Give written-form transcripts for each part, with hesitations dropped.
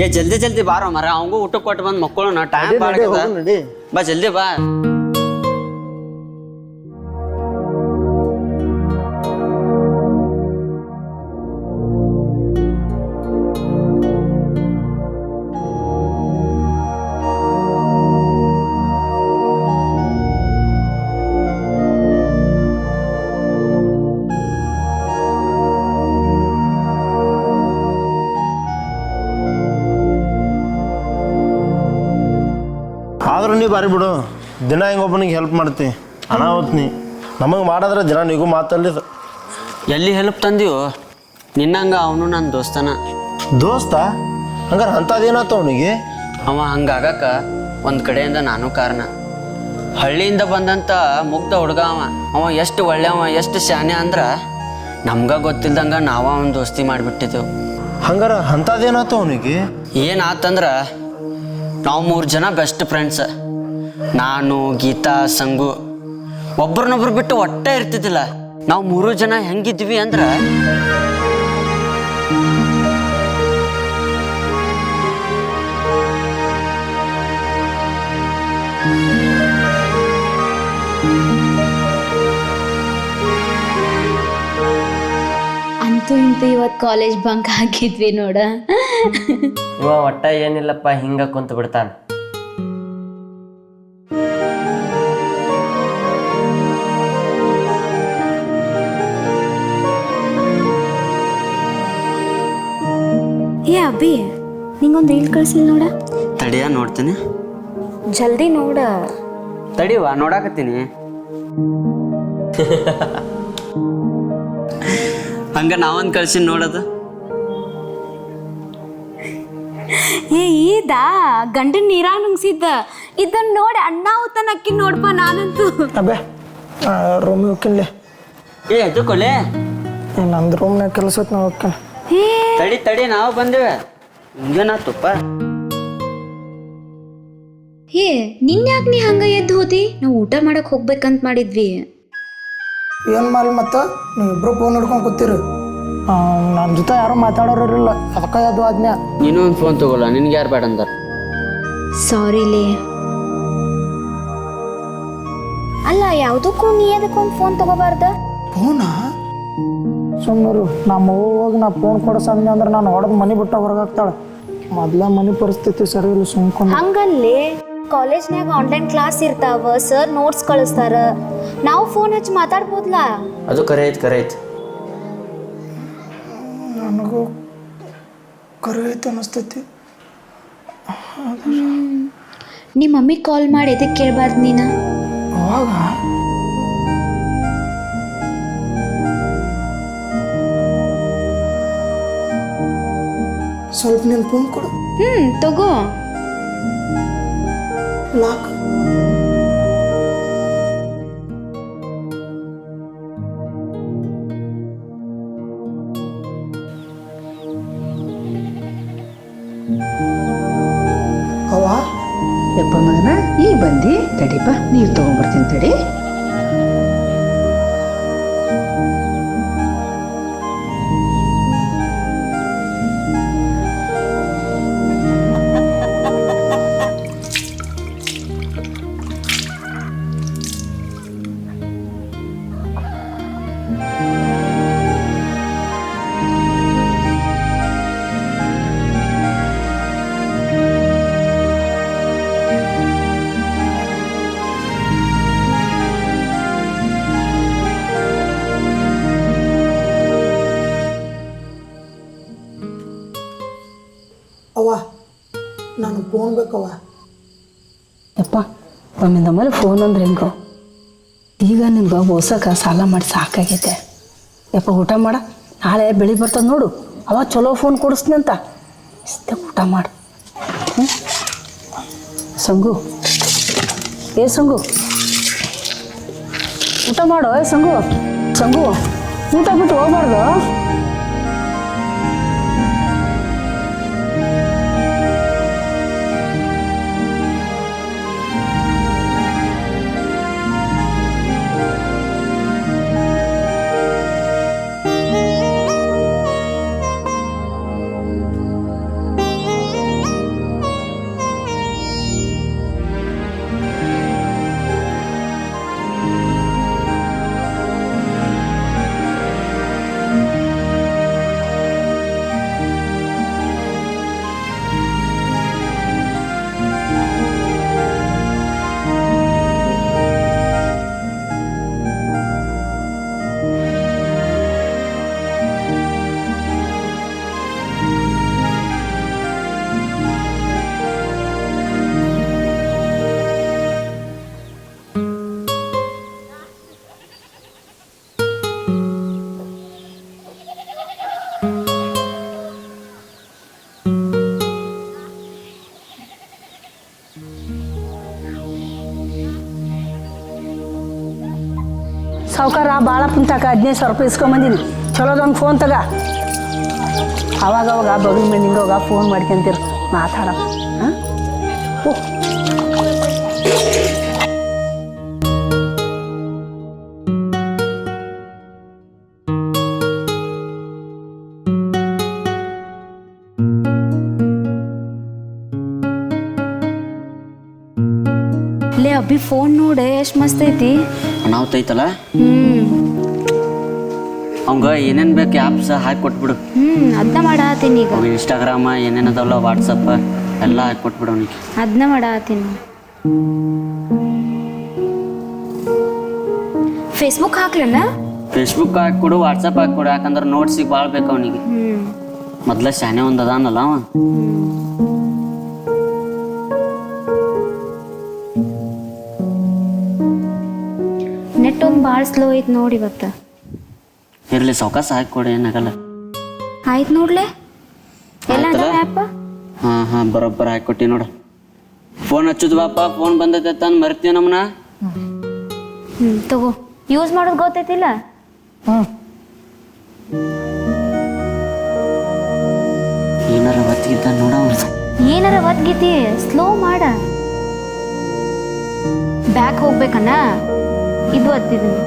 ಏ ಜಲ್ದಿ ಜಲ್ದಿ ಬಾರೋ ಮರ ಅವಂಗೂ ಊಟ ಕೊಟ್ಟು ಬಂದು ಮಕ್ಕಳು ಟೈಮ್ ನಡಿ ಬಾ ಜಲ್ದಿ ಬಾ. ಆದ್ರೂ ನೀ ಬಾರಿ ಬಿಡು, ದಿನ ಹಿಂಗೊಬ್ಬನಿಗೆ ಹೆಲ್ಪ್ ಮಾಡ್ತಿ, ಅನಾಹುತ್ ನೀ ನಮಗೆ ಮಾಡಿದ್ರೆ ದಿನ ನೀಗೂ ಮಾತಲ್ಲಿದ. ಎಲ್ಲಿ ಹೆಲ್ಪ್ ತಂದೀವು? ನಿನ್ನಂಗ ಅವನು ನನ್ನ ದೋಸ್ತನ. ದೋಸ್ತ? ಹಂಗಾರೆ ಅಂಥದ್ದೇನಾಯ್ತು ಅವನಿಗೆ? ಅವ ಹಂಗಾಗಕ್ಕ ಒಂದು ಕಡೆಯಿಂದ ನಾನು ಕಾರಣ. ಹಳ್ಳಿಯಿಂದ ಬಂದಂಥ ಮುಗ್ಧ ಹುಡುಗ ಅವ ಎಷ್ಟು ಒಳ್ಳೆಯವ, ಎಷ್ಟು ಶಾನೆ ಅಂದ್ರೆ ನಮ್ಗೆ ಗೊತ್ತಿಲ್ದಂಗೆ ನಾವು ಅವನ ದೋಸ್ತಿ ಮಾಡಿಬಿಟ್ಟಿದ್ದೆವು. ಹಂಗಾರೆ ಅಂಥದ್ದೇನಾಯ್ತು ಅವನಿಗೆ? ಏನಾತಂದ್ರೆ ನಾವು 3 ಜನ ಬೆಸ್ಟ್ ಫ್ರೆಂಡ್ಸ್. ನಾನು, ಗೀತಾ, ಸಂಗು ಒಬ್ರನ್ನೊಬ್ರು ಬಿಟ್ಟು ಒಟ್ಟೆ ಇರ್ತಿದ್ದಿಲ್ಲ. ನಾವು 3 ಜನ ಹೆಂಗಿದ್ವಿ ಅಂದ್ರೆ ಅಂತೂ ಇಂತೂ ಇವತ್ತು ಕಾಲೇಜ್ ಬಂಕ್ ಹಾಕಿದ್ವಿ ನೋಡ. ಇವ ಒಟ್ಟ ಏನಿಲ್ಲಪ್ಪ, ಹಿಂಗ ಕುಂತ ಬಿಡ್ತಾನ. ಏ ಅಭಿ, ನಿಂಗೊಂದು ರೀಲ್ ಕಳ್ಸಿಲ್ಲ ನೋಡ. ತಡಿಯ ನೋಡ್ತೀನಿ. ಜಲ್ದಿ ನೋಡ. ತಡಿವಾ ನೋಡಾಕತ್ತೀನಿ. ಹಂಗ ನಾವೊಂದು ಕಳ್ಸಿ ನೋಡೋದು. ಏ ಇದಾ ಗಂಡನ ನೀರಾಗ ನುಂಗ್ಸಿದ್ದ. ಇದನ್ನ ನೋಡಿ ಅಣ್ಣ ಊತನ ಅಕ್ಕಿ ನೋಡ್ಪ. ನಾನಂತೂ ಅಬ್ಬೆ ರೂಮ್ ಹೋಗ್ಕಿನ್ಲೆ. ಏ ಅದು ಕೊಲೆ ನಂದು ರೂಮ್ನಾಗ ಕೆಲಸ ನಾ ಹೋಗ್ತೀನಿ. ತಡಿ ತಡಿ ನಾವು ಬಂದೇವೆ. ಹಿಂಗೇನಾತಪ್ಪ? ಏ ನಿನ್ಯಾಕೆ ನೀ ಹಂಗ ಎದ್ದು ಹೋದಿ? ನಾವು ಊಟ ಮಾಡಕ್ ಹೋಗ್ಬೇಕಂತ ಮಾಡಿದ್ವಿ. ಏನು ಮಾಡಲಿ ಮತ್ತು ನೀವಿಬ್ರು ಫೋನ್ ಹಿಡ್ಕೊಂಡು ಕೂತೀರಿ. ನನ್ನ ಜೊತೆ ಯಾರೂ ಮಾತಾಡೋರಿಲ್ಲ, ಅದಕ್ಕೆ ಅದು ಆಜ್ಞೆ. ನೀನು ಒಂದು ಫೋನ್ ತಗೋಲ್ಲ, ನಿನ್ಗೆ ಯಾರು ಬೇಡ ಅಂದಾರ? ಸಾರಿಲೇ. ಅಲ್ಲ ಯಾವುದಕ್ಕೂ ನೀ ಅದಕ್ಕೊಂದು ಫೋನ್ ತಗೋಬಾರ್ದ? ಫೋನಾ? ಸುಮ್ಮರು ನಮ್ಮ ಹೋಗಿ ನಾ ಫೋನ್ ಕೊಡಿಸಂದೆ ಅಂದ್ರೆ ನಾನು ಹೊಡೆದು ಮನೆ ಬಿಟ್ಟು ಹೊರಗಾಗ್ತಾಳೆ. ಮೊದಲ ಮನೆ ಪರಿಸ್ಥಿತಿ ಸರಿ ಇಲ್ಲ, ಸುಮ್ಕೊಂಡು. ಹಂಗಲ್ಲಿ ಕಾಲೇಜ್ನಾಗ ಆನ್ಲೈನ್ ಕ್ಲಾಸ್ ಇರ್ತಾವ, ಸರ್ ನೋಟ್ಸ್ ಕಳಿಸ್ತಾರ, ನಾವು ಫೋನ್ ಹಚ್ಚಿ ಮಾತಾಡ್ಬೋದ್ಲಾ? ಅದು ಕರೆ ಐತಿ. ನನಗೂ ಕರೆ ಐತೆ ಅನಿಸ್ತೈತಿ. ನಿಮ್ಮ ಮಮ್ಮಿಗೆ ಕಾಲ್ ಮಾಡಿ ಎದಕ್ಕೆ ಕೇಳಬಾರ್ದು ನೀನು? ಅವಾಗ ಸ್ವಲ್ಪ ನಿನ್ನ ಫೋನ್ ಕೊಡು. ತಗೋ. ಲಾಕ್. ಅವ್ವ ಯಪ್ಪ ಮಗನ, ಈಗ ಬಂದು ತಡಿಪ್ಪ, ನೀರು ತೊಗೊಂಬರ್ತೀನಿ ತಡಿ. ಅವ್ವ ನಾನು ಫೋನ್ ಬೇಕವ್ವ. ಯಪ್ಪ ಒಮ್ಮಿಂದ ಮೇಲೆ ಫೋನ್ ಅಂದ್ರೆ ಹೆಂಗೋ? ಈಗ ನಿನ್ಗೆ ಓಸಕ್ಕೆ ಸಾಲ ಮಾಡಿ ಸಾಕಾಗೈತೆ. ಯಪ್ಪ ಊಟ ಮಾಡ, ನಾಳೆ ಬೆಳಿ ಬರ್ತದೆ ನೋಡು, ಅವ ಚಲೋ ಫೋನ್ ಕೊಡಿಸ್ತೀನಿ ಅಂತ. ಇಷ್ಟೇ ಊಟ ಮಾಡು. ಸಂಗು, ಏ ಸಂಗು ಊಟ ಮಾಡು. ಏ ಸಂಗು, ಊಟ ಬಿಟ್ಟು ಹೋಗ್ಬಾರ್ದು. ಸಾವ್ಕಾರ ಭಾಳ ಪುಂತಾಕ 15,000 ರೂಪಾಯಿ ಇಸ್ಕೊಂಬಂದಿನಿ ಚಲೋದೊಂದು ಫೋನ್ ತಗ ಅವಾಗವಾಗ ಬಗಲ್ ಮಂದಿಗೆ ಫೋನ್ ಮಾಡ್ಕೊಂತೀರಿ ಮಾತಾಡ ಹಾಂ ಓ ಲೇ ಅಬ್ಬಿ ಫೋನ್ ನೋಡೆ ಎಷ್ಟು ಮಸ್ತ್ ಐತಿ. ಅನಾಹುತೈತಲ್ಲ ಅವಂಗ ಏನೇನು ಬೇಕು ಆ್ಯಪ್ಸ್ ಹಾಕಿ ಕೊಟ್ಬಿಡು. ಅದನ್ನ ಮಾಡಾತೀನಿ ಈಗ. ಅವ ಇನ್ಸ್ಟಾಗ್ರಾಮ ಏನೇನು ಅದಾವಲ್ಲ ವಾಟ್ಸಪ್ ಎಲ್ಲ ಹಾಕಿ ಕೊಟ್ಬಿಡು ಅವನಿಗೆ. ಅದನ್ನ ಮಾಡಾತೀನಿ. ಫೇಸ್ಬುಕ್ ಹಾಕ್ಲನ? ಫೇಸ್ಬುಕ್ ಹಾಕಿಕೊಡು, ವಾಟ್ಸಪ್ ಹಾಕಿಕೊಡು. ಯಾಕಂದ್ರೆ ನೋಟ್ಸಿಗೆ ಭಾಳ ಬೇಕು ಅವನಿಗೆ. ಮೊದ್ಲ ಶಾನೆ ಒಂದು ಅದಾನಲ್ಲ ಅವ. ನೆಟ್ ಒಂದು ಭಾಳ ಸ್ಲೋ ಐತಿ ನೋಡಿ ಇವತ್ತು. ಇರಲಿ ಸಾವಕಾಶ ಹಾಕಿಕೊಡು, ಏನಾಗಲ್ಲ. ಆಯ್ತು ನೋಡ್ಲೆ ಎಲ್ಲ ಅದಾವ ಆ್ಯಪ್. ಹಾಂ ಬರೋಬ್ಬರ ಹಾಕಿಕೊಟ್ಟಿ ನೋಡು. ಫೋನ್ ಹಚ್ಚುದು ಬಾಪ, ಫೋನ್ ಬಂದೈತೆ ತಂದು ಮರ್ತೀವಿ ನಮ್ಮನ್ನ. ತಗೋ, ಯೂಸ್ ಮಾಡೋದು ಗೊತ್ತೈತಿಲ್ಲ. ಏನಾರ ಹೊತ್ತಿಗಿದ್ದ ನೋಡ. ಏನಾರ ಒದ್ಗಿತಿ ಸ್ಲೋ ಮಾಡ. ಬ್ಯಾಕ್ ಹೋಗ್ಬೇಕನ್ನ ಇದು ಒತ್ತಿದ್ದೀನಿ.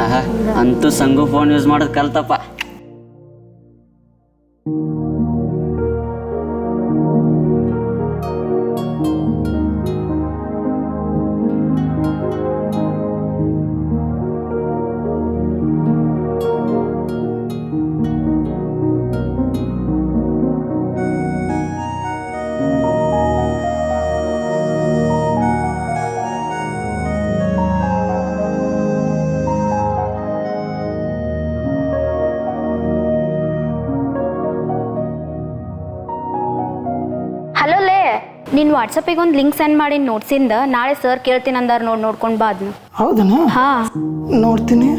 ಆಹಾ ಅಂತೂ ಸಂಗು ಫೋನ್ ಯೂಸ್ ಮಾಡೋದು ಕಲ್ತಪ್ಪ. ಹಲೋ ಲೇ, ನೀನು ವಾಟ್ಸಪ್ಪಿಗೆ ಒಂದು ಲಿಂಕ್ ಸೆಂಡ್ ಮಾಡಿ ನೋಟ್ಸಿಂದ. ನಾಳೆ ಸರ್ ಕೇಳ್ತೀನಿ ಅಂದಾರ ನೋಡ್ಕೊಂಡು ಬಾ ಅದನ್ನ. ಹೌದನ? ಹಾಂ ನೋಡ್ತೀನಿ.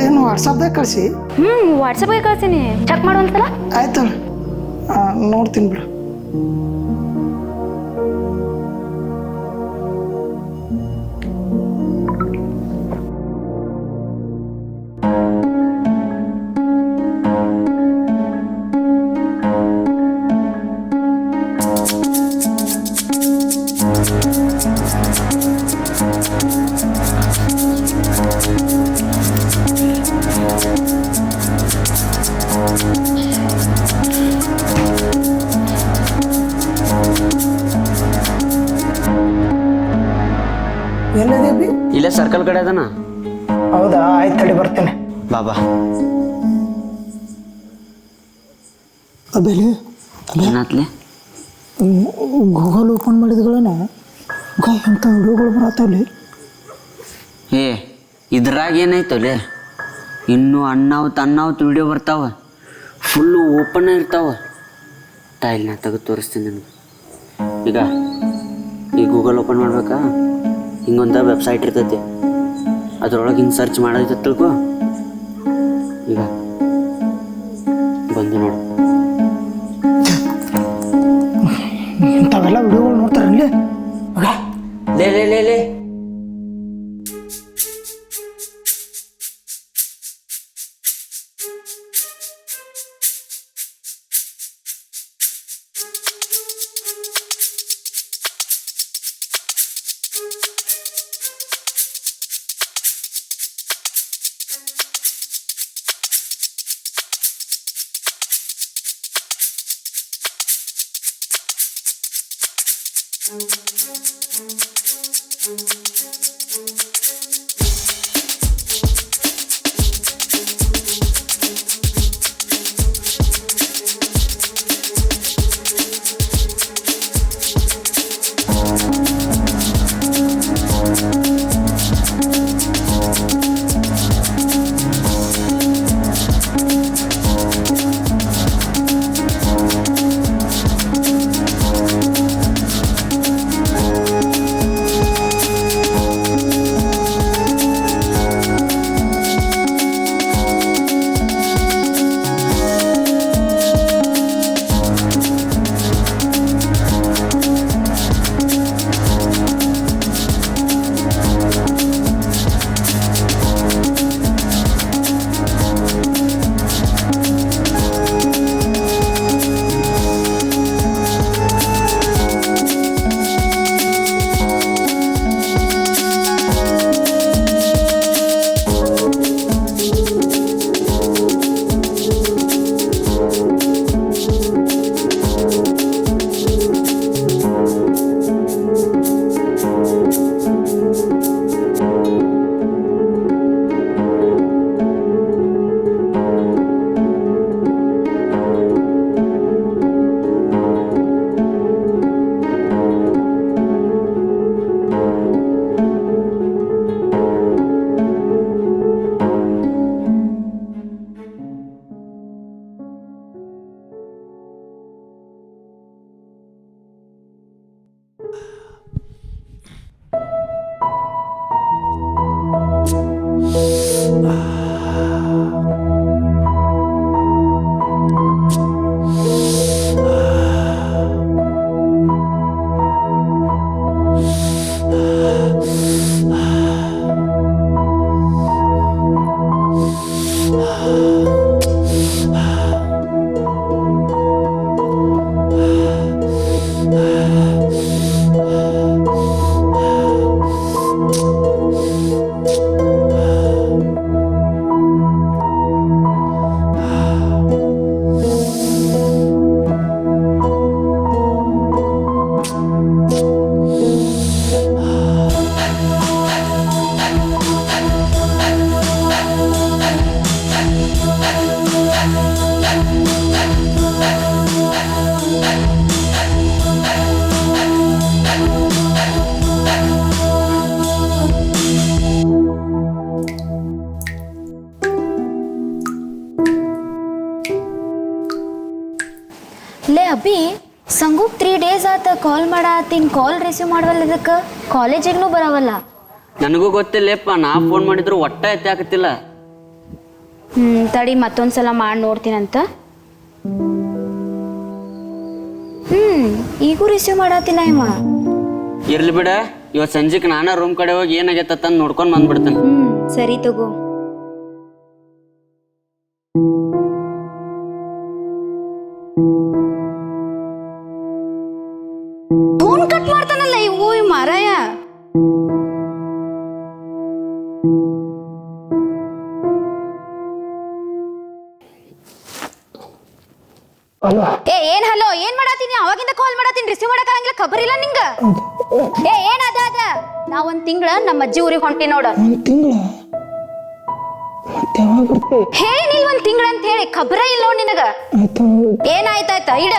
ಏನು ವಾಟ್ಸಪ್ದಾಗ ಕಳಿಸಿ? ವಾಟ್ಸಪ್ಗೆ ಕಳ್ತೀನಿ, ಚೆಕ್ ಮಾಡು ಒಂದ್ಸಲ. ಆಯ್ತಲ್ಲ, ನೋಡ್ತೀನಿ ಬಿಡು. ಎಲ್ಲದೇಬಿ? ಇಲ್ಲೇ ಸರ್ಕಲ್ ಕಡೆ ಅದನ. ಹೌದಾ, ಆಯ್ತು ತಡಿ ಬರ್ತೇನೆ. ಬಾಬಾ ಅಬೇಲಿ ಏನಾತ್ಲಿ? ಗೂಗಲ್ ಓಪನ್ ಮಾಡಿದ್ಗಳೇನ ಇಂಥ ವಿಡಿಯೋಗಳು ಬರತ್ತಲ್ಲಿ. ಏ ಇದ್ರಾಗ ಏನೈತಲ್ಲ, ಇನ್ನೂ ಅಣ್ಣಾವತ್ ವಿಡಿಯೋ ಬರ್ತಾವ, ಫುಲ್ಲು ಓಪನ್ ಇರ್ತಾವ. ಟೈಲ್ ನಾ ತೆಗೆದು ತೋರಿಸ್ತೀನಿ ನಿನಗೆ. ಈಗ ಈ ಗೂಗಲ್ ಓಪನ್ ಮಾಡ್ಬೇಕಾ, ಹಿಂಗೊಂದು ವೆಬ್ಸೈಟ್ ಇರ್ತೈತಿ, ಅದ್ರೊಳಗೆ ಹಿಂಗೆ ಸರ್ಚ್ ಮಾಡೋದೈತೆ ತಿಳ್ಕೊ. ಈಗ ಬಂದು ನೋಡು. ಇಂಥವೆಲ್ಲ ವಿಡಿಯೋಗಳು ನೋಡ್ತಾರಲ್ಲಿ. ಲೇ ಲೇ ಲೇ ಲೇ ಕಾಲ್ ಮಾಡತ್ತೀನಿ, ಕಾಲ್ ರಿಸೀವ್ ಮಾಡವಲ್ಲ, ಇದಕ್ಕೆ ಕಾಲೇಜಿಗೂ ಬರವಲ್ಲ. ನನಗೂ ಗೊತ್ತಿಲ್ಲಪ್ಪ, ನಾ ಫೋನ್ ಮಾಡಿದ್ರು ಒಟ್ಟ ಎತ್ತೆ ಆಗತ್ತಿಲ್ಲ. ತಡಿ ಮತ್ತೊಂದ್ಸಲ ಮಾಡಿ ನೋಡ್ತೀನಂತ. ಈಗೂ ರಿಸೀವ್ ಮಾಡತ್ತಿಲ್ಲ ಇವ. ಇರ್ಲಿ ಬಿಡ, ಇವತ್ತು ಸಂಜೆಗೆ ನಾನ ರೂಮ್ ಕಡೆ ಹೋಗಿ ಏನಾಗೈತ ನೋಡ್ಕೊಂಡು ಬಂದ್ಬಿಡ್ತೇನೆ. ಸರಿ ತಗೋ. ಫೋನ್ ಕಟ್ ಮಾಡ್ತಾನಲ್ಲ ಇವು ಮಾರಾಯ. ಏನ್ ಹಲೋ, ಏನ್ ಮಾಡತ್ತೀನಿ? ಅವಾಗಿಂದ ಕಾಲ್ ಮಾಡತ್ತೀನಿ, ರಿಸೀವ್ ಮಾಡಕ್ಕಾಗಂಗಿಲ್ಲ, ಖಬರ್ ಇಲ್ಲ ನಿಂಗ? ಏನ್ ಅದ ನಾ ಒಂದ್ ತಿಂಗಳ ನಮ್ಮ ಅಜ್ಜಿ ಊರಿಗೆ ಹೊಂಟಿ ನೋಡ. ಒಂದು ತಿಂಗಳ ಮತ್ತೆ ಯಾವಾಗ ಬರ್ತಿ? ಹೇಳಿ ನೀಲ್ ಒಂದ್ ತಿಂಗಳ ಅಂತ ಹೇಳಿ, ಖಬರ ಇಲ್ಲ ನೋಡ್ ನಿನಗ. ಆಯ್ತು. ಏನಾಯ್ತಾಯ್ತ ಇಡ.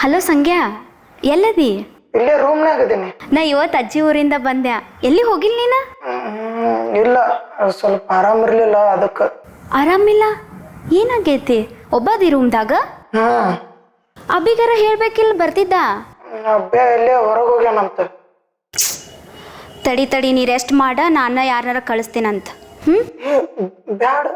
ಹಲೋ ಸಂಗ್ಯಾ, ಎಲ್ಲದಿ? ಇಲ್ಲೇ ರೂಮ್ನಾಗ ಇದೀನಿ. ನಾ ಇವತ್ತು ಅಜ್ಜಿ ಊರಿಂದ ಬಂದೆ. ಎಲ್ಲಿ ಹೋಗಿಲ್ಲ ನೀನ? ಇಲ್ಲ, ಸ್ವಲ್ಪ ಆರಾಮಿರ್ಲಿಲ್ಲ, ಅದಕ್ಕೆ. ಆರಾಮಿಲ್ಲ? ಏನಾಗೈತಿ? ಒಬ್ಬದಿ ರೂಮ್ದಾಗ? ಅಬ್ಬಿಗಾರ ಹೇಳ್ಬೇಕಿಲ್ಲ, ಬರ್ತಿದ್ದ? ಅಬ್ಬೆ ಇಲ್ಲೇ ಹೊರಗೆ ಹೋಗ್ಯಾನಂತ. ತಡಿ ತಡಿ, ನೀ ರೆಸ್ಟ್ ಮಾಡ, ನಾನು ಯಾರನ್ನಾರ ಕಳಿಸ್ತೀನಂತ. ಬ್ಯಾಡ.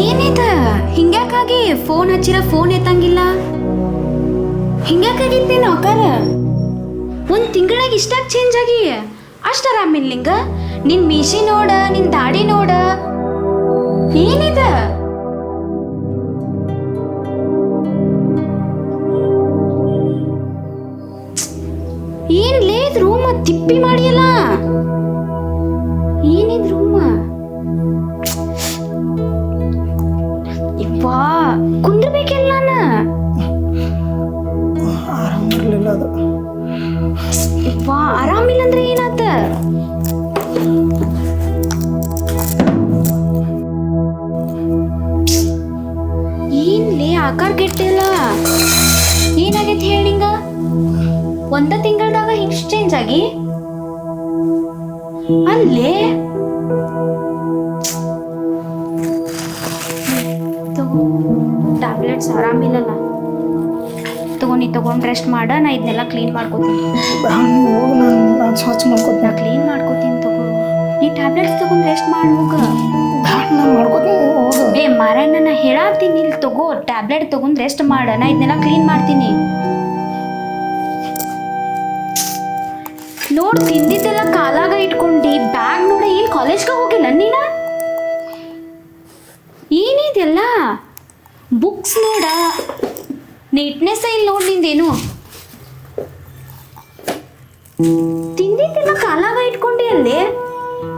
ಏನಿದ ಹಿಂಗ್ಯಾಕಾಗಿ? Phone ಹಚ್ಚಿರ phone ಎತ್ತಂಗಿಲ್ಲ. ಹಿಂಗ್ಯಾಕಾಗಿತ್ತೇನು ಅಕ್ಕಾರ? ಒಂದ್ ತಿಂಗಳಾಗ ಇಷ್ಟಾಗ ಚೇಂಜ್ ಆಗಿ ಅಷ್ಟ ಆರಾಮಿಲ್ಲ ನಿಂಗ? ನಿನ್ ಮೀಸಿ ನೋಡ, ನಿನ್ ದಾಡಿ ನೋಡ, ಏನಿದ? ಏನ್ಲೇ ಇದ್ ರೂಮ ತಿಪ್ಪಿ ಮಾಡಿಯಲ್ಲ? ಏನಿದ್ ರೂಮ? ಇವ್ವಾ ಕುಂದ್ರಬೇಕಿಲ್ಲ ನಾನು. ಆರಾಮಿರ್ಲಿಲ್ಲ ಅದು. ಇವ್ವಾ ಆರಾಮಿಲ್ಲ ಅಂದ್ರೆ ಏನಾತ? ಏನ್ಲೇ ಆಕಾರ ಕೆಟ್ಟಿಲ್ಲ? ಏನಾಗೈತಿ ಹೇಳಿ ನಿಂಗ? ಒಂದ ತಿಂಗಳದಾಗ ಹಿಂಗ್ ಚೇಂಜ್ ಆಗಿ ಅಲ್ಲೇ ಟ್ಯಾಬ್ಲೆಟ್ಸ್ ಆರಾಮಿಲ್ಲಲ್ಲ, ತಗೊಂಡು ತಗೊಂಡು ರೆಸ್ಟ್ ಮಾಡ. ನಾ ಇದನ್ನೆಲ್ಲ ಕ್ಲೀನ್ ಮಾಡ್ಕೋತೀನಿ. ಹೋಗಿ ನಾನು ಸ್ವಚ್ಛ ಮಾಡ್ಕೋತೀನಿ. ನಾ ಕ್ಲೀನ್ ಮಾಡ್ಕೋತೀನಿ, ತಗೋ. ನೀ ಟ್ಯಾಬ್ಲೆಟ್ಸ್ ತಗೊಂಡು ರೆಸ್ಟ್ ಮಾಡಿ ಹೋಗ. ನಾನು ಮಾಡ್ಕೋತೀನಿ, ಹೋಗು. ಏ ಮಾರಣ್ಣ, ನಾ ಹೇಳತ್ತೀನಿ, ಇಲ್ಲಿ ತಗೋ, ಟ್ಯಾಬ್ಲೆಟ್ ತಗೊಂಡು ರೆಸ್ಟ್ ಮಾಡ. ನಾ ಇದನ್ನೆಲ್ಲ ಕ್ಲೀನ್ ಮಾಡ್ತೀನಿ. ನೋಡ್, ತಿಂದಿದ್ದೆಲ್ಲ ಕಾಲಾಗ ಇಟ್ಕೊಂಡು ಬ್ಯಾಗ್ ನೋಡ, ಇಲ್ಲಿ ಕಾಲೇಜ್ಗೆ ಹೋಗಿಲ್ಲ ನೀನ? ಏನಿದೆಲ್ಲ ಬುಕ್ಸ್ ನೋಡ, ನೀಟ್ನೆಸ್ ಇಲ್ಲಿ ನೋಡ್ ನಿಂದೇನು? ತಿಂದಿದ್ದೆಲ್ಲ ಕಾಲಾಗ ಇಟ್ಕೊಂಡಿ ಅಲ್ಲಿ,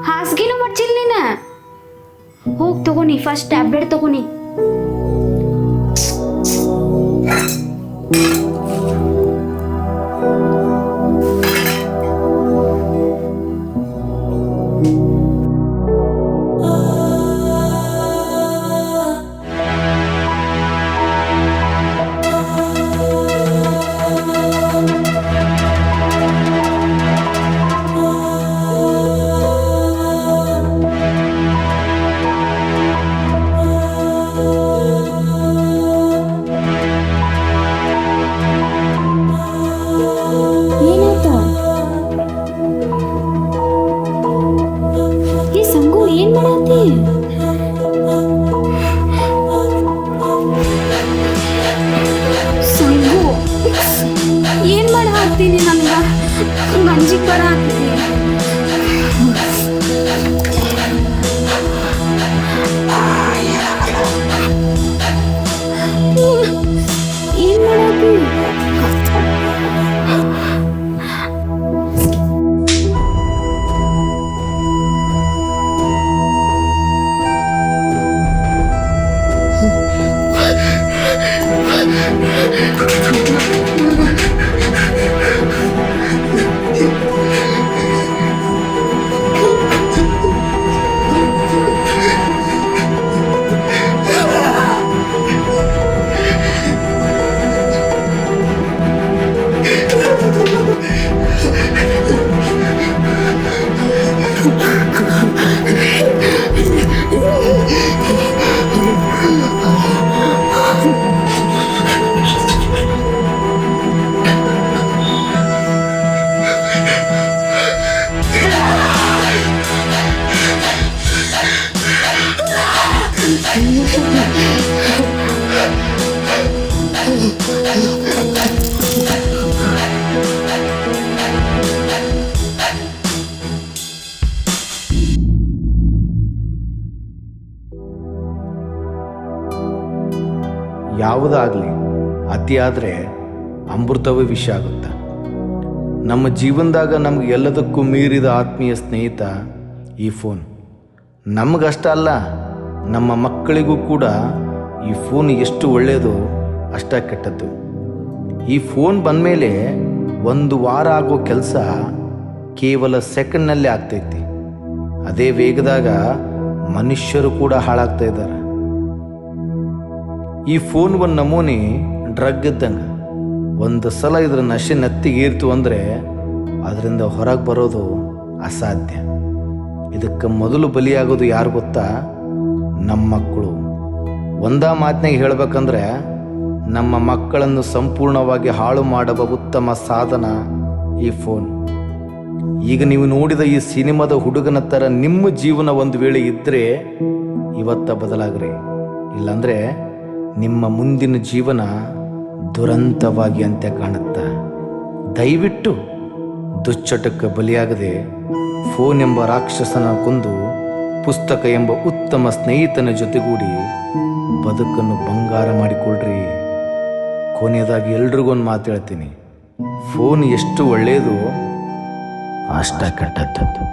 ಹಾಸಿಗೆನೂ ಮಡ್ಚಿಲ್ಲ ನೀನ. ಹೋಗಿ ತಗೋನಿ, ಫಸ್ಟ್ ಟ್ಯಾಬ್ಲೆಟ್ ತಗೋನಿ. ಅಂಜಿಕ್ ಬರ ಅತಿಯಾದರೆ ಅಮೃತವೇ ವಿಷ ಆಗುತ್ತೆ. ನಮ್ಮ ಜೀವನದಾಗ ನಮ್ಗೆ ಎಲ್ಲದಕ್ಕೂ ಮೀರಿದ ಆತ್ಮೀಯ ಸ್ನೇಹಿತ ಈ ಫೋನ್. ನಮಗಷ್ಟ ಅಲ್ಲ, ನಮ್ಮ ಮಕ್ಕಳಿಗೂ ಕೂಡ ಈ ಫೋನ್ ಎಷ್ಟು ಒಳ್ಳೆಯದು ಅಷ್ಟ ಕೆಟ್ಟದ್ದು. ಈ ಫೋನ್ ಬಂದಮೇಲೆ 1 ವಾರ ಆಗೋ ಕೆಲಸ ಕೇವಲ ಸೆಕೆಂಡ್ನಲ್ಲೇ ಆಗ್ತೈತಿ. ಅದೇ ವೇಗದಾಗ ಮನುಷ್ಯರು ಕೂಡ ಹಾಳಾಗ್ತಾ ಇದ್ದಾರೆ. ಈ ಫೋನ್ ಒಂದು ನಮೂನಿ ಡ್ರಗ್ ಇದ್ದಂಗೆ. ಒಂದು ಸಲ ಇದ್ರ ನಶೆ ನೆತ್ತಿಗೇರ್ತು ಅಂದರೆ ಅದರಿಂದ ಹೊರಗೆ ಬರೋದು ಅಸಾಧ್ಯ. ಇದಕ್ಕೆ ಮೊದಲು ಬಲಿಯಾಗೋದು ಯಾರು ಗೊತ್ತಾ? ನಮ್ಮ ಮಕ್ಕಳು. ಒಂದೇ ಮಾತಿನಾಗ ಹೇಳಬೇಕಂದ್ರೆ ನಮ್ಮ ಮಕ್ಕಳನ್ನು ಸಂಪೂರ್ಣವಾಗಿ ಹಾಳು ಮಾಡುವ ಉತ್ತಮ ಸಾಧನ ಈ ಫೋನ್. ಈಗ ನೀವು ನೋಡಿದ ಈ ಸಿನಿಮಾದ ಹುಡುಗನ ಥರ ನಿಮ್ಮ ಜೀವನ ಒಂದು ವೇಳೆ ಇದ್ದರೆ ಇವತ್ತ ಬದಲಾಗ್ರಿ. ಇಲ್ಲಾಂದರೆ ನಿಮ್ಮ ಮುಂದಿನ ಜೀವನ ದುರಂತವಾಗಿ ಅಂತ್ಯ ಕಾಣುತ್ತೆ. ದಯವಿಟ್ಟು ದುಶ್ಚಟಕ್ಕೆ ಬಲಿಯಾಗದೆ ಫೋನ್ ಎಂಬ ರಾಕ್ಷಸನ ಕೊಂದು ಪುಸ್ತಕ ಎಂಬ ಉತ್ತಮ ಸ್ನೇಹಿತನ ಜೊತೆಗೂಡಿ ಬದುಕನ್ನು ಬಂಗಾರ ಮಾಡಿಕೊಳ್ಳ್ರಿ. ಕೊನೆಯದಾಗಿ ಎಲ್ರಿಗೊಂದು ಮಾತು ಹೇಳ್ತೀನಿ, ಫೋನ್ ಎಷ್ಟು ಒಳ್ಳೆಯದು ಅಷ್ಟ ಕೆಟ್ಟದ್ದು.